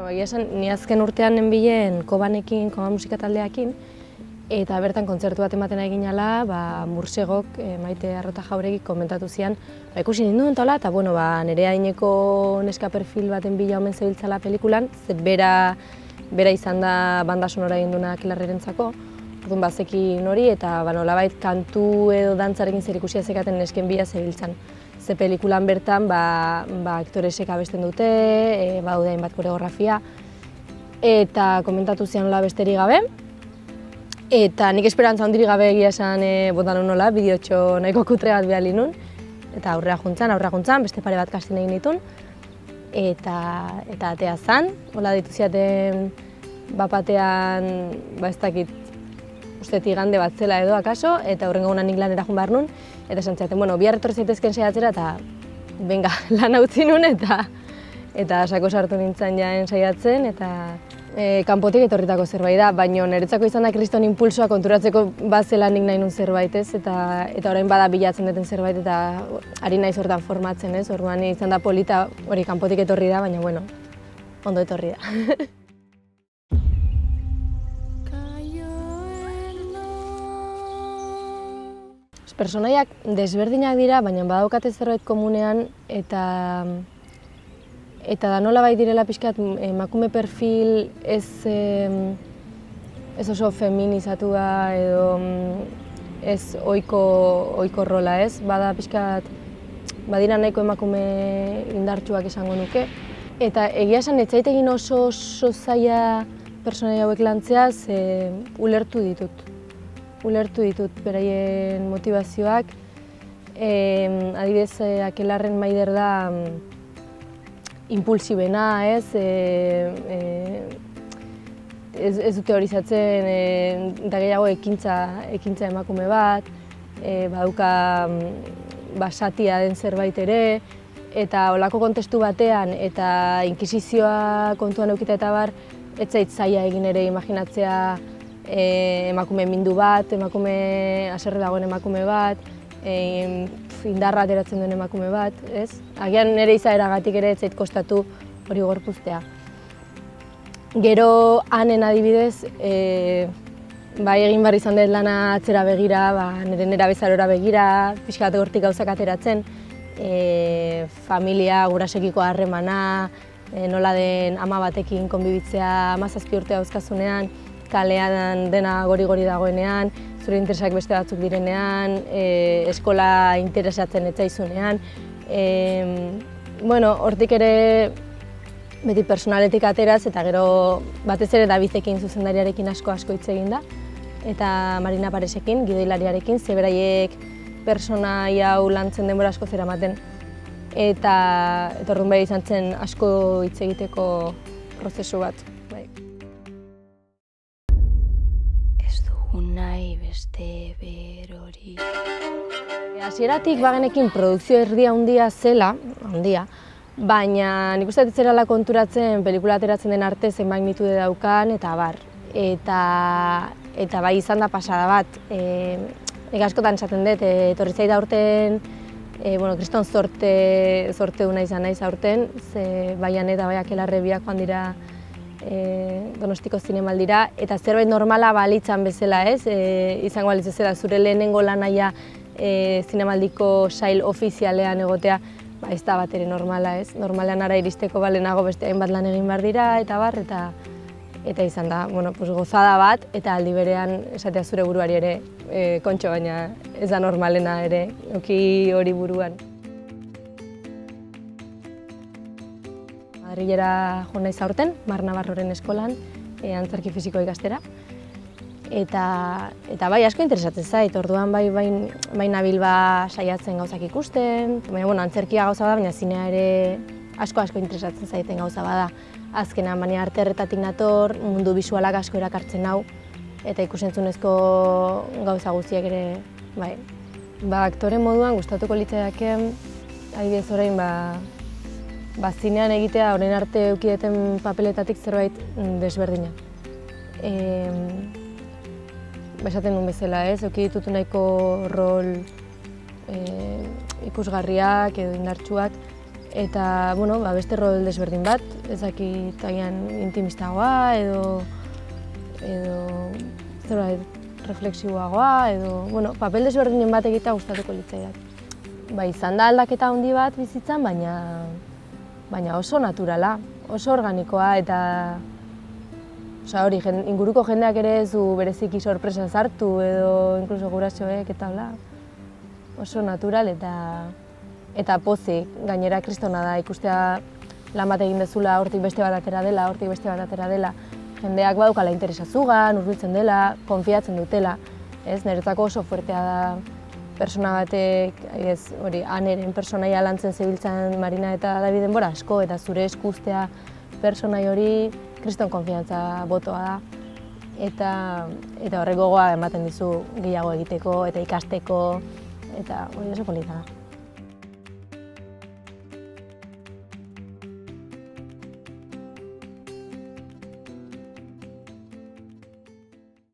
Egia esan, ni azken urtean nenbilen Kobanekin, Koban musika taldeakin, eta bertan kontzertu bat ematen eginala, Mursegok, Maite Arrota Jauregik komentatu zian, ikusi ninduen taula, eta nire adineko neska perfil baten bila omen zebiltzala pelikulan, ze bera izan da banda sonora egin duena Akelarrerentzako, orduan bazekin hori, eta nolabait kantu edo dantzarekin zer ikusia zekaten nesken bila zebiltzan. Ze pelikulan bertan aktoresek abesten dute, badaude hainbat koreografia, eta komentatu zian nola besterik gabe. Eta nik esperantza handirik gabe egia esan botan nola, bideotxo nahiko kutre bat behar linun. Eta aurrera juntzan, beste pare bat kastin egin ditun. Eta atea zan, hola dituziaten bapatean, ez dakit, ustetik igande bat zela edo akaso, eta horrengo gunan nik lanera jun behar nun. Eta esan ziaten, bihar etorri zaitezken saiatzera, eta benga, lan utzi nun, eta sako sartu nintzen jaen saiatzen, eta kanpotik etorritako zerbait da, baina niretzako izan da kriston impulsoa konturatzeko bazela nik nahi nun zerbait, ez? Eta orain bada bilatzen duten zerbait, eta ari naiz hortan formatzen, ez? Orduan izan da polita hori kanpotik etorri da, baina ondo etorri da. Personaiak desberdinak dira, baina badaukate zerbait komunean, eta da nolabait direla pixkat emakume perfil ez oso feminizatua edo ez ohiko rola, ez? Bada pixkat, badira nahiko emakume indartsuak esango nuke. Eta egia esan ez zait egin oso zaila personaia hauek lantzea, ze ulertu ditut beraien motivazioak. Adibidez, Akelarren Maider da impulsibena, ez dute horizatzen, eta gehiago ekintza emakume bat, baduka basatia den zerbait ere, eta holako kontestu batean eta inkisizioa kontuan eukita eta bar, ez zait zaila egin ere imaginatzea emakume mindu bat, emakume haserre dagoen emakume bat, indarra ateratzen duen emakume bat, ez? Agian nire izaeragatik ere ez zait kostatu hori gorpuztea. Gero Anen adibidez, egin behar izan dut lana atzera begira, nire nerabezarora begira, pixka bat hortik gauzak ateratzen, familia, gurasekiko harremana, nola den ama batekin konbibitzea 17 urte dauzkazunean, kalean dena gori-gori dagoenean, zure interesak beste batzuk direnean, eskola interesatzen ez zaizunean. Hortik ere beti personaletik ateraz, eta gero batez ere Davidekin zuzendariarekin asko hitz egin da, eta Marina Paresekin, gidoilariarekin, ze beraiek personaia hau lantzen denbora asko zeramaten. Eta orduan bai izan zen asko hitz egiteko prozesu bat. Nahi beste berori. Hasieratik bagenekin produkzio erdia handia zela, baina nik uste ez zerala konturatzen pelikula ateratzen den arte zen magnitude daukan eta abar. Eta bai izan da pasada bat. Nik askotan esaten dut, etorri zait aurten, kriston zorteuna izan naiz aurten, ze bai Ane eta bai Akelarre biak joan dira Donostiko zinemaldira, eta zerbait normala balitzan bezala, ez? Izango balitz bezala, zure lehenengo lanaia zinemaldiko sail ofizialean egotea, ez da bat ere normala, ez? Normalean ara iristeko balenago beste hainbat lan egin behar dira, eta bar, eta izan da, gozada bat, eta aldi berean esatea zure buruari ere kontxo, baina ez da normalena ere, oki hori buruan. Madrilera jo naiz aurten, Mar Navarroren eskolan, antzerki fisiko ikastera. Eta bai asko interesatzen zait, orduan bai nabil saiatzen gauzak ikusten. Antzerkia gauza da, baina zinea ere asko interesatzen zaiten gauza bada. Azkenean, baina arte erretatik nator, mundu bisualak asko erakartzen hau, eta ikusentzunezko gauza guztiak ere, bai. Aktore moduan gustatuko litzaidaken, adibidez orain, zinean egitea, orain arte eukideten papeletatik zerbait desberdina. Esaten duen bezala, ez? Eukiditutu nahiko rol ikusgarriak edo indartsuak, eta bueno, beste rol desberdin bat, ez dakit agian intimistagoa edo zerbait reflexiboagoa edo papel desberdinen bat egitea gustatuko litzaidak. Izan da aldaketa handi bat bizitzan, baina oso naturala, oso organikoa eta hori, inguruko jendeak ere ez du bereziki sorpresa sartu edo inkluso gurasoek eta hola. Oso natural eta pozik, gainera kristona da ikustea lan bat egin dezula, hortik beste bat atera dela, jendeak badukala interesa zugan, hurbiltzen dela, konfiatzen dutela. Niretzako oso fuertea da persona batek, Aneren personaia lantzen zebiltzan Marina eta David denbora asko, eta zure eskustea personai hori kriston konfiantza botoa da. Eta horrek gogoa ematen dizu gehiago egiteko eta ikasteko, eta hori oso polita da.